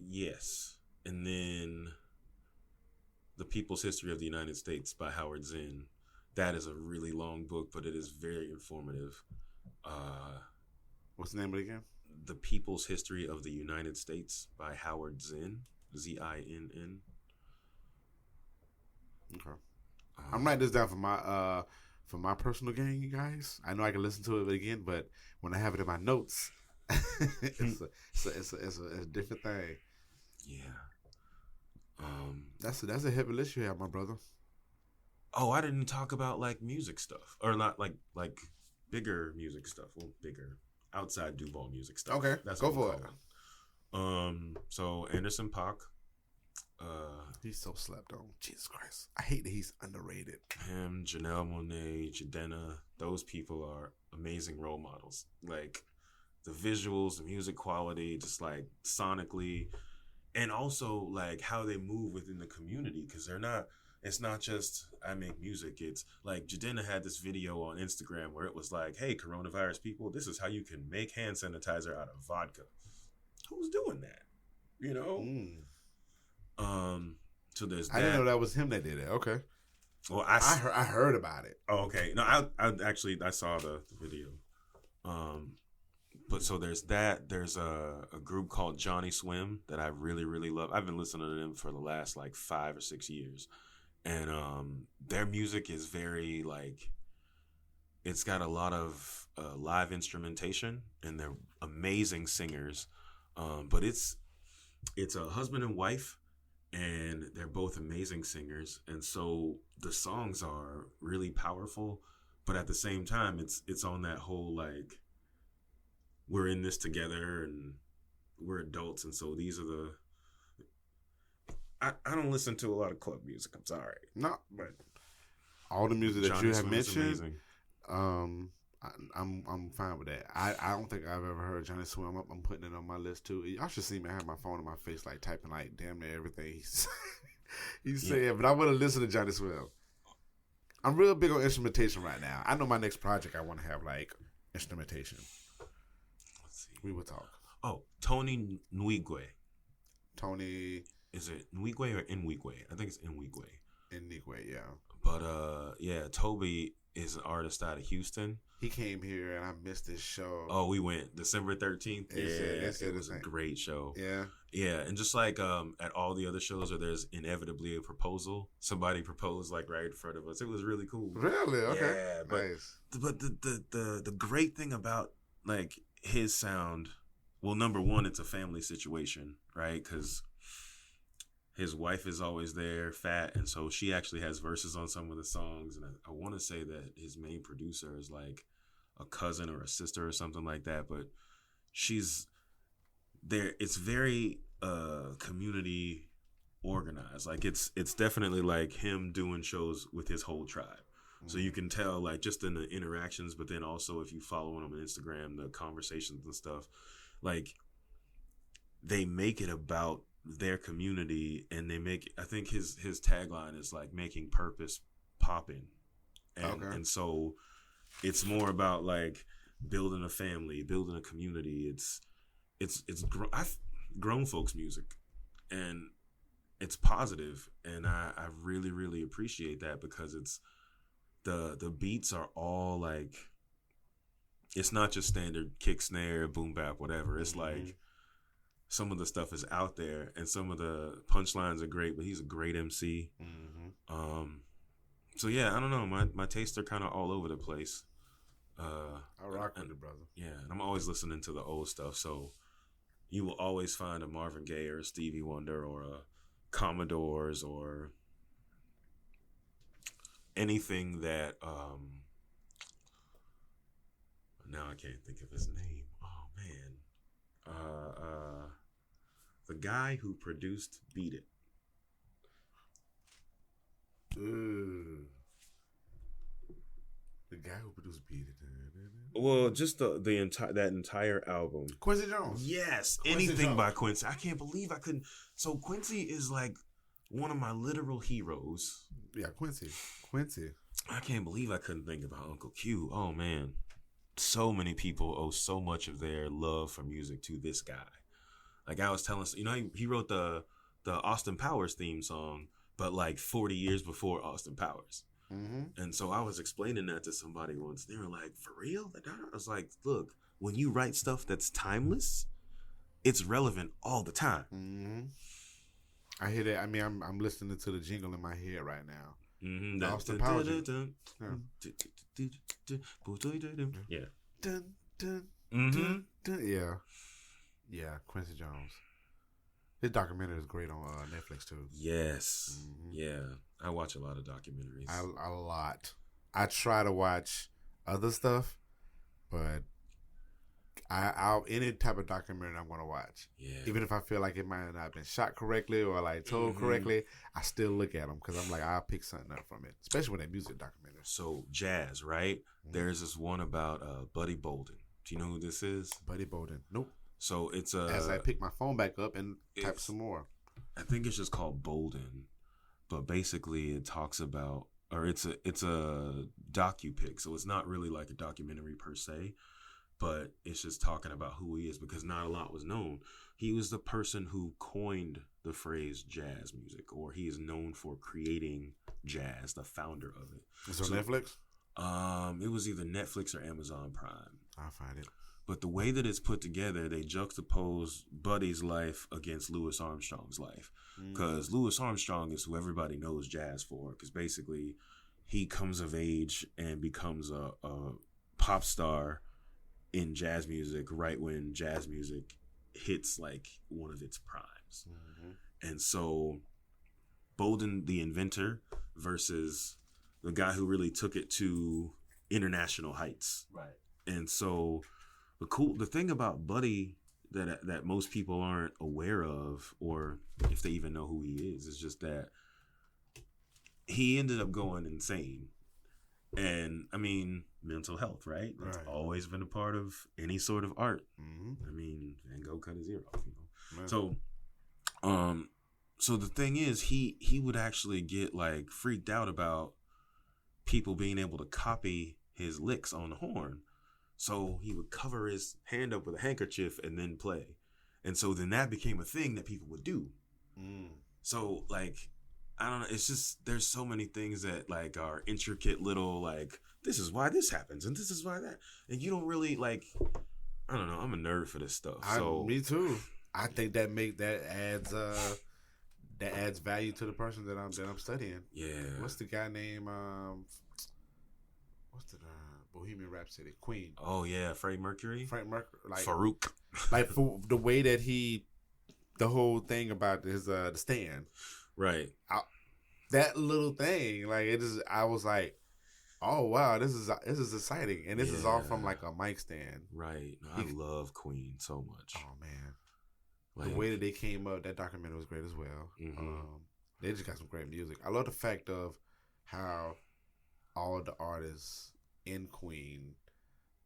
Yes. And then The People's History of the United States by Howard Zinn. That is a really long book, but it is very informative. What's the name of it again? The People's History of the United States by Howard Zinn. Zinn. Okay. I'm writing this down for my personal gain, you guys. I know I can listen to it again, but when I have it in my notes, it's a different thing. Yeah. That's a heavy list you have, my brother. Oh, I didn't talk about like music stuff, or not like bigger music stuff. Well, bigger outside Duval music stuff. Okay, that's go for it. So Anderson .Paak. He's so slept on. Jesus Christ, I hate that he's underrated. Him, Janelle Monáe, Jadena, those people are amazing role models. Like, the visuals, the music quality, just like sonically, and also like how they move within the community, because it's not just I make music. It's like Jadena had this video on Instagram where it was like, hey, coronavirus people, this is how you can make hand sanitizer out of vodka. Who's doing that? You know? So there's that. I didn't know that was him that did it. Okay. Well, I heard about it. Oh, okay. No, I saw the video. But so there's that. There's a group called Johnny Swim that I really, really love. I've been listening to them for the last like 5 or 6 years. And their music is very like, it's got a lot of live instrumentation, and they're amazing singers. But it's a husband and wife, and they're both amazing singers, and so the songs are really powerful. But at the same time, it's on that whole like, we're in this together and we're adults, and so these are the. I don't listen to a lot of club music. I'm sorry. No, but all the music that Johnny you have Swim is mentioned, amazing. I'm fine with that. I don't think I've ever heard Johnny Swim. I'm putting it on my list too. Y'all should see me. I have my phone in my face, like typing like damn near everything he's saying. But I want to listen to Johnny Swim. I'm real big on instrumentation right now. I know my next project I want to have like instrumentation. Let's see. We will talk. Oh, Tony Nwigwe. Tony Is it Nwigwe or Nwigwe? I think it's Nwigwe. Inigwe, yeah. But yeah, Toby is an artist out of Houston. He came here and I missed his show. Oh, we went December 13th. It was a great show. Yeah. Yeah, and just like at all the other shows where there's inevitably a proposal, somebody proposed like right in front of us. It was really cool. Really? Okay. Yeah, Nice. But the great thing about like his sound, well, number one, it's a family situation, right? Because his wife is always there, fat, and so she actually has verses on some of the songs. And I want to say that his main producer is like a cousin or a sister or something like that, but she's there. It's very community organized. Like it's definitely like him doing shows with his whole tribe. So you can tell like just in the interactions, but then also if you follow him on Instagram, the conversations and stuff, like they make it about their community, and they make, I think his tagline is like making purpose popping. And so it's more about like building a family, building a community. It's grown folks music, and it's positive, and I really, really appreciate that, because it's the beats are all like, it's not just standard kick, snare, boom bap, whatever. It's like some of the stuff is out there, and some of the punchlines are great, but he's a great MC. So yeah, I don't know. My tastes are kind of all over the place. I rock with it, brother. Yeah, and I'm always listening to the old stuff. So you will always find a Marvin Gaye or a Stevie Wonder or a Commodores or anything that. Now I can't think of his name. Oh man. The guy who produced Beat It. The guy who produced Beat It. Well, just that entire album. Quincy Jones. Yes, Quincy anything Jones. by Quincy. I can't believe I couldn't. So Quincy is like one of my literal heroes. Yeah, Quincy. I can't believe I couldn't think about Uncle Q. Oh man, so many people owe so much of their love for music to this guy. Like I was telling, he wrote the Austin Powers theme song, but like 40 years before Austin Powers. And so I was explaining that to somebody once. They were like, "For real?" I was like, "Look, when you write stuff that's timeless, it's relevant all the time." I hear that. I mean, I'm listening to the jingle in my head right now. The Austin Powers. Yeah. Dun, dun, dun. Yeah. Quincy Jones. His documentary is great on Netflix too. Yes. Yeah. I watch a lot of documentaries. A lot. I try to watch other stuff, but I'll any type of documentary I'm going to watch. Yeah. Even if I feel like it might not have been shot correctly or like told correctly, I still look at them because I'm like, I'll pick something up from it, especially when they're music documentaries. So jazz, right? There's this one about Buddy Bolden. Do you know who this is? Buddy Bolden. Nope. So it's As I pick my phone back up and type some more. I think it's just called Bolden, but basically it talks about, or it's a docu-pic, so it's not really like a documentary per se, but it's just talking about who he is because not a lot was known. He was the person who coined the phrase jazz music, or he is known for creating jazz, the founder of it. It's on Netflix? It was either Netflix or Amazon Prime. I'll find it. But the way that it's put together, they juxtapose Buddy's life against Louis Armstrong's life. Because Louis Armstrong is who everybody knows jazz for. Because basically, he comes of age and becomes a pop star in jazz music right when jazz music hits like one of its primes. And so, Bolden, the inventor, versus the guy who really took it to international heights. Right. And so... The thing about Buddy that most people aren't aware of, or if they even know who he is just that he ended up going insane. And I mean, mental health, right? That's always been a part of any sort of art. I mean, Van Gogh cut his ear off, you know. Right. So the thing is, he would actually get like freaked out about people being able to copy his licks on the horn. So he would cover his hand up with a handkerchief and then play. And so then that became a thing that people would do. So like, I don't know. It's just, there's so many things that like are intricate little, like, this is why this happens and this is why that. And you don't really like, I don't know. I'm a nerd for this stuff. Me too. I think that adds value to the person that I'm studying. Yeah. What's the guy named, what's the Bohemian Rhapsody, Queen. Oh yeah, Fray Mercury. Like Farouk. Like for the way that the whole thing about his the stand. Right. That little thing, like it is. I was like, oh wow, this is exciting, and this is all from like a mic stand. Right. No, I love Queen so much. Oh man, like, the way that they came up, that documentary was great as well. They just got some great music. I love the fact of how all the artists in Queen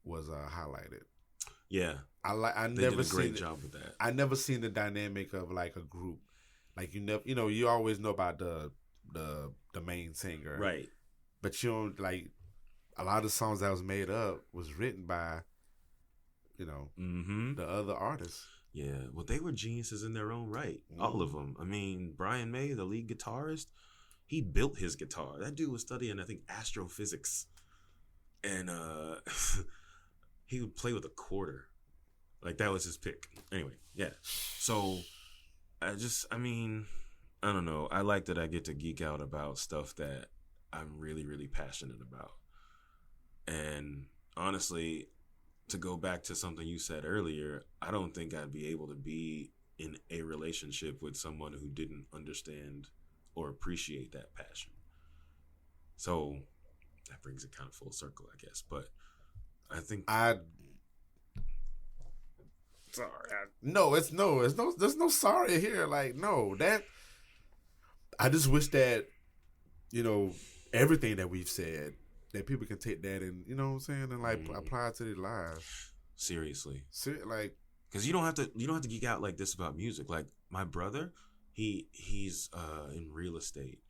was highlighted. Yeah, I never did a great job with that. I never seen the dynamic of like a group, like you always know about the main singer, right? But you don't like a lot of songs that was made up was written by the other artists. Yeah, well, they were geniuses in their own right, all of them. I mean, Brian May, the lead guitarist, he built his guitar. That dude was studying, I think, astrophysics. And he would play with a quarter. Like, that was his pick. Anyway, yeah. So, I don't know. I like that I get to geek out about stuff that I'm really, really passionate about. And honestly, to go back to something you said earlier, I don't think I'd be able to be in a relationship with someone who didn't understand or appreciate that passion. So... that brings it kind of full circle, I guess. But I think there's no sorry here. Like, no, that I just wish that everything that we've said, that people can take that and what I'm saying, and like apply it to their lives. Seriously, like, because you don't have to geek out like this about music. Like my brother, he's in real estate,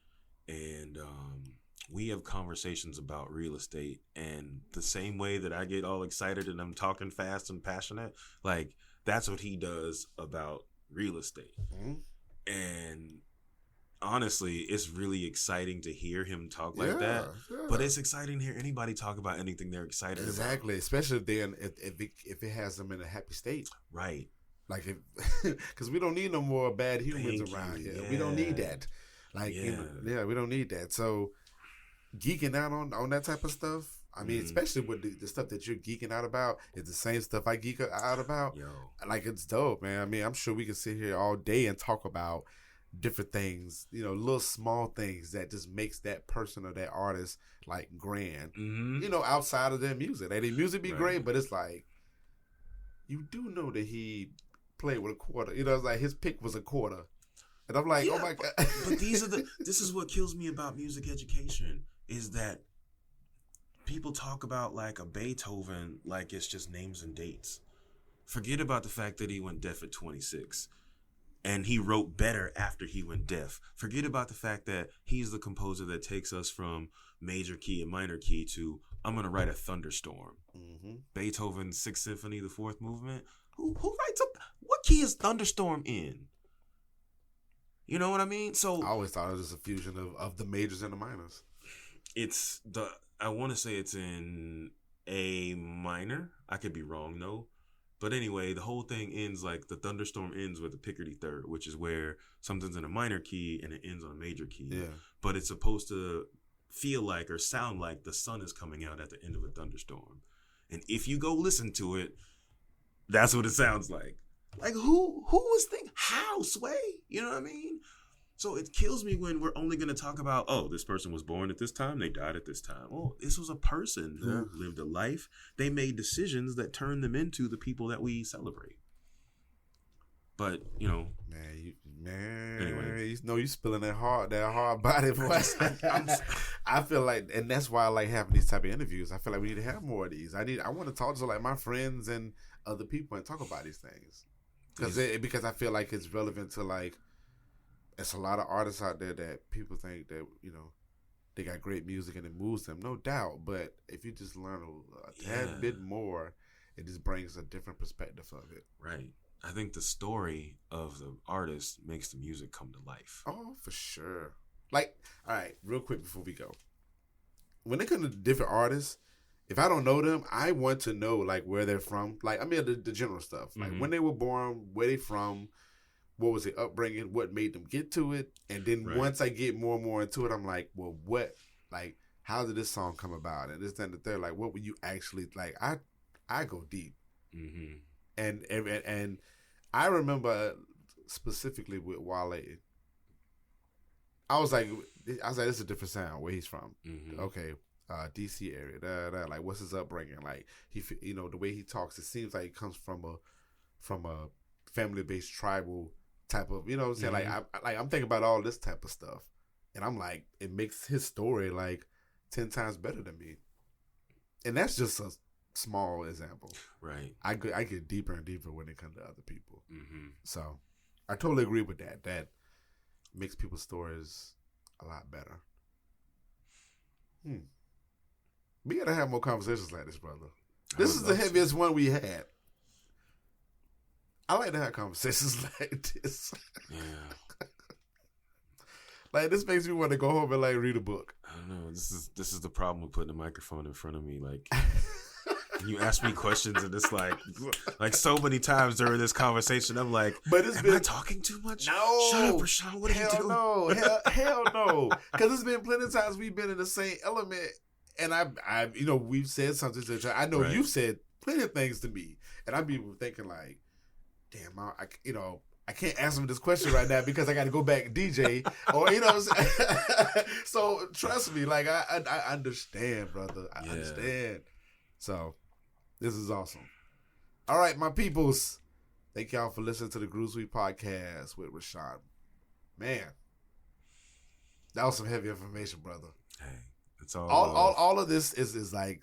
and we have conversations about real estate, and the same way that I get all excited and I'm talking fast and passionate, like that's what he does about real estate. And honestly, it's really exciting to hear him talk like that. Yeah. But it's exciting to hear anybody talk about anything they're excited about. Exactly, especially if it has them in a happy state. Right. Like, because we don't need no more bad humans around here. Yeah. We don't need that. Like, we don't need that. So, geeking out on that type of stuff, I mean, especially with the stuff that you're geeking out about, is the same stuff I geek out about. Yo. Like, it's dope, man. I mean, I'm sure we can sit here all day and talk about different things, little small things that just makes that person or that artist like grand, outside of their music. Like, their music be great, but it's like, you do know that he played with a quarter. It's like his pick was a quarter. And I'm like, oh my God. But this is what kills me about music education, is that people talk about like a Beethoven like it's just names and dates. Forget about the fact that he went deaf at 26 and he wrote better after he went deaf. Forget about the fact that he's the composer that takes us from major key and minor key to I'm going to write a thunderstorm. Mm-hmm. Beethoven's Sixth Symphony, the Fourth Movement. Who writes up? What key is thunderstorm in? You know what I mean? So I always thought it was a fusion of the majors and the minors. I want to say it's in A minor. I could be wrong though. But anyway, the whole thing ends like the thunderstorm ends with a Picardy third, which is where something's in a minor key and it ends on a major key. Yeah. But it's supposed to feel like or sound like the sun is coming out at the end of a thunderstorm. And if you go listen to it, that's what it sounds like. Like who was thinking? How, Sway? You know what I mean? So it kills me when we're only going to talk about, oh, this person was born at this time, they died at this time. Oh, this was a person who lived a life. They made decisions that turned them into the people that we celebrate. But, you know. Anyway. You spilling that hard body voice. I feel like, and that's why I like having these type of interviews. I feel like we need to have more of these. I want to talk to like my friends and other people and talk about these things. Because I feel like it's relevant to like, it's a lot of artists out there that people think that, you know, they got great music and it moves them, no doubt. But if you just learn a tad bit more, it just brings a different perspective of it. Right. I think the story of the artist makes the music come to life. Oh, for sure. Like, all right, real quick before we go. When it comes to different artists, if I don't know them, I want to know, like, where they're from. Like, I mean, the general stuff. Like, when they were born, where they from, what was their upbringing, what made them get to it. And then once I get more and more into it, I'm like, well, what, like, how did this song come about? And this, that, and the third. Like, what were you actually, like, I go deep. Mm-hmm. And I remember specifically with Wale, I was like, this is a different sound where he's from. Mm-hmm. Okay, DC area, like what's his upbringing? Like he, you know, the way he talks, it seems like he comes from a family-based tribal type of, you know what I'm saying? Like I'm thinking about all this type of stuff, and I'm like, it makes his story like 10 times better than me, and that's just a small example. Right. I get deeper and deeper when it comes to other people. Mm-hmm. So I totally agree with that. That makes people's stories a lot better. We gotta have more conversations like this, brother. This is the heaviest one we had. I like to have conversations like this. Yeah. Like this makes me want to go home and like read a book. I don't know. This is the problem with putting a microphone in front of me. Like you ask me questions and it's like so many times during this conversation, I'm like, am I talking too much? No. Shut up, Rashon. What are you doing? Hell no. Because it's been plenty of times we've been in the same element, and I you know, we've said something to each other. I know you've said plenty of things to me, and I'd be thinking like, damn, I can't answer this question right now because I got to go back and DJ, or you know what I'm saying? So trust me, like I understand, brother. I understand. So this is awesome. All right, my peoples. Thank y'all for listening to the Groove Suite podcast with Rashon. Man, that was some heavy information, brother. Hey, it's all all of this is like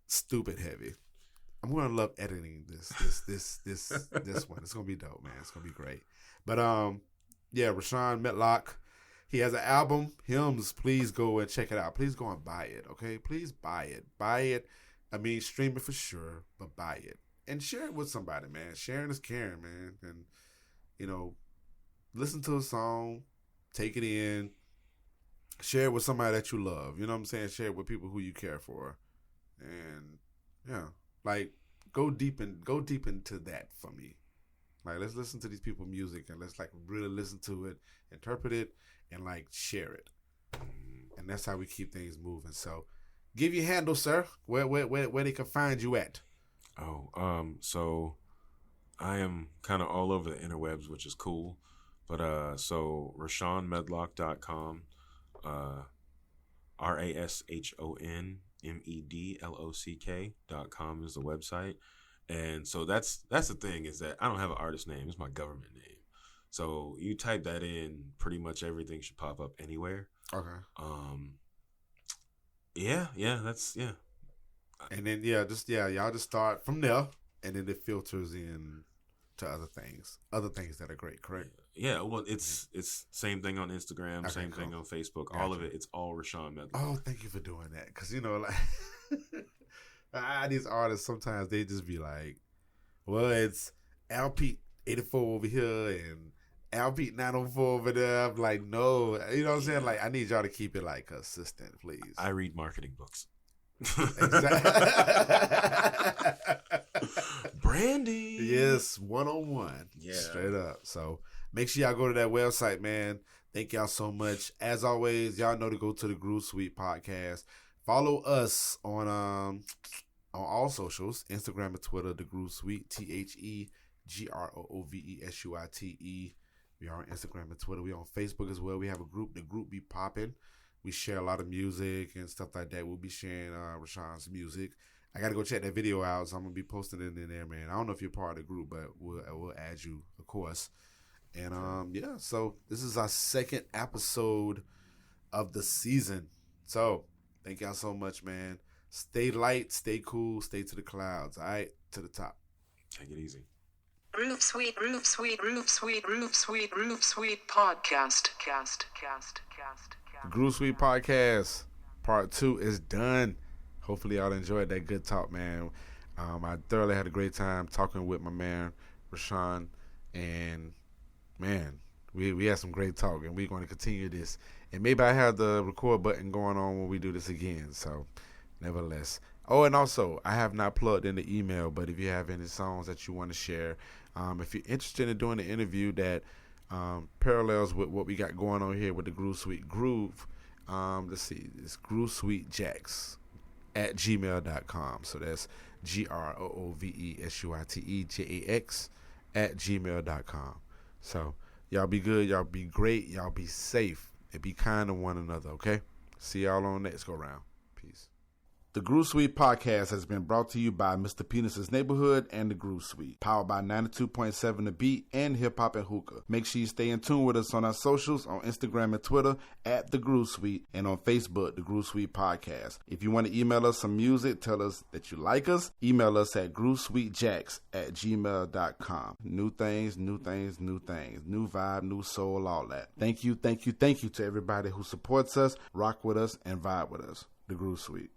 stupid heavy. I'm gonna love editing this one. It's gonna be dope, man. It's gonna be great. But yeah, Rashon Medlock. He has an album, Hymns. Please go and check it out. Please go and buy it, okay? Please buy it. Buy it. I mean, stream it for sure, but buy it. And share it with somebody, man. Sharing is caring, man. And, you know, listen to a song, take it in, share it with somebody that you love. You know what I'm saying? Share it with people who you care for. And, yeah, like, go deep into that for me. Like, let's listen to these people's music and let's, like, really listen to it, interpret it, and, like, share it. And that's how we keep things moving. So, give your handle, sir. Where they can find you at. So I am kind of all over the interwebs, which is cool. But so RashonMedlock.com, RashonMedlock.com is the website. And so that's the thing, is that I don't have an artist name. It's my government name. So you type that in, pretty much everything should pop up anywhere. Okay. And then y'all just start from there, and then it filters in to other things that are great. Correct? Yeah, well, it's same thing on Instagram, Okay, same cool. thing on Facebook. Gotcha. All of it, it's all Rashon Medlock. Oh, thank you for doing that. Because, like, these artists, sometimes they just be like, well, it's Al Pete 84 over here and Al Pete 904 over there. I'm like, no. You know what I'm saying? Like, I need y'all to keep it, like, consistent, please. I read marketing books. Exactly. Branding. Yes, 101. Yeah. Straight up. So make sure y'all go to that website, man. Thank y'all so much. As always, y'all know to go to the Groove Suite podcast. Follow us on all socials, Instagram and Twitter, the Groove Suite, TheGrooveSuite. We are on Instagram and Twitter. We on Facebook as well. We have a group. The group be popping. We share a lot of music and stuff like that. We'll be sharing Rashon's music. I got to go check that video out, so I'm going to be posting it in there, man. I don't know if you're part of the group, but we'll add you, of course. And, so this is our second episode of the season. So thank y'all so much, man. Stay light, stay cool, stay to the clouds, all right? To the top. Take it easy. Groove Suite podcast. The Groove Suite podcast part 2 is done. Hopefully y'all enjoyed that good talk, man. I thoroughly had a great time talking with my man Rashon, and man, we had some great talk, and we're going to continue this. And maybe I have the record button going on when we do this again. So nevertheless, and also I have not plugged in the email, but if you have any songs that you want to share, if you're interested in doing an interview that parallels with what we got going on here with the Groove Suite Groove, let's see, it's groovesuitejax@gmail.com. So that's groovesuitejax@gmail.com. So y'all be good, y'all be great, y'all be safe, and be kind to one another, okay? See y'all on next go round. Peace. The Groove Suite podcast has been brought to you by Mr. Penis's Neighborhood and the Groove Suite, powered by 92.7 The Beat and Hip Hop and Hookah. Make sure you stay in tune with us on our socials, on Instagram and Twitter at The Groove Suite, and on Facebook, The Groove Suite Podcast. If you want to email us some music, tell us that you like us, email us at groovesuitejax@gmail.com. New things, new vibe, new soul, all that. Thank you to everybody who supports us, rock with us, and vibe with us. The Groove Suite.